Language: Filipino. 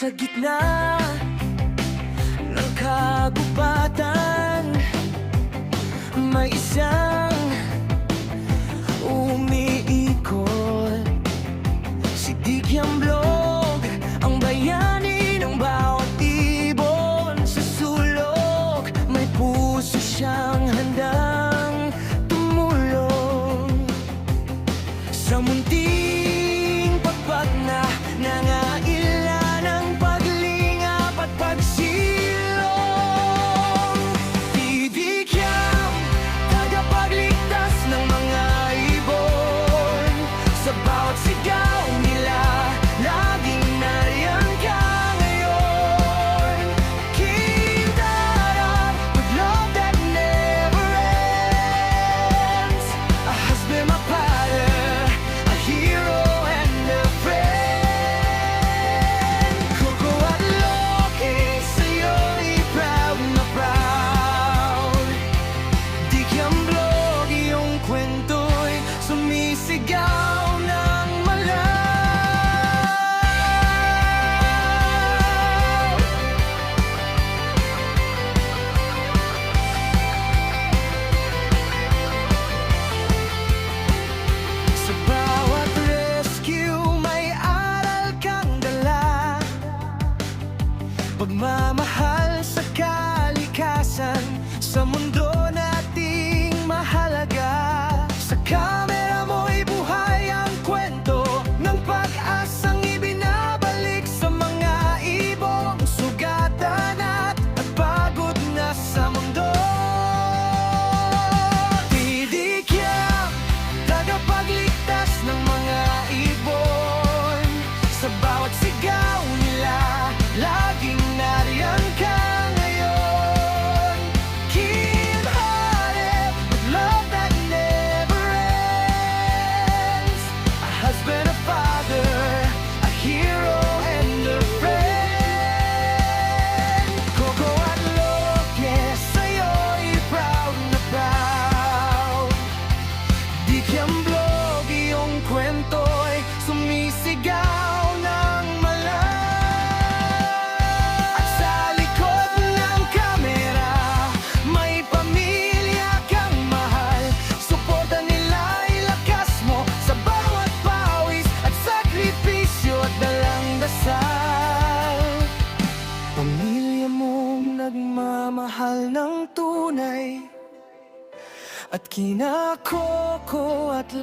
Sa gitna ng kagubatan, may isang umiikot. Si Dikyamblog, ang bayani ng bawat ibon. Sa sulok, may puso siyang handang tumulong. Sa munting pagpag na nangailan ng paglingap at pagsilong. Didikyam, tagapagligtas ng mga ibon. Sa bawat sigaw nila, laging nariyan ka ngayon. Kintarap, with love that never ends. A husband, my father, a hero and a friend. Coco at Loki, sa'yo'y proud na proud. Dikyamblog, iyong kwento'y sumisigaw ng malaw. Sa bawat rescue, may aral kang dala. Pagmamahal sa kalikasan, sa mundo nating mahalaga. Sa kamera mo'y buhay ang kwento ng pag-asang ibinabalik sa mga ibong sugatan at pagod na sa mundo. Didikyam, tagapagligtas ng mga ibon. Sa bawat sigaw nila, laging nariyan ka ngayon. Kind-hearted, with love that never ends. A husband, a father, a hero and a friend. Coco at Loki, sa'yo'y proud na proud. Dikyamblog, iyong kwento'y sumisigaw ng malaw. At sa likod ng kamera, may pamilya kang mahal. Suporta nila'y lakas mo sa bawat pawis at sakripisyo at dalang dasal. Pamilya mong nagmamahal ng tunay at kina Coco at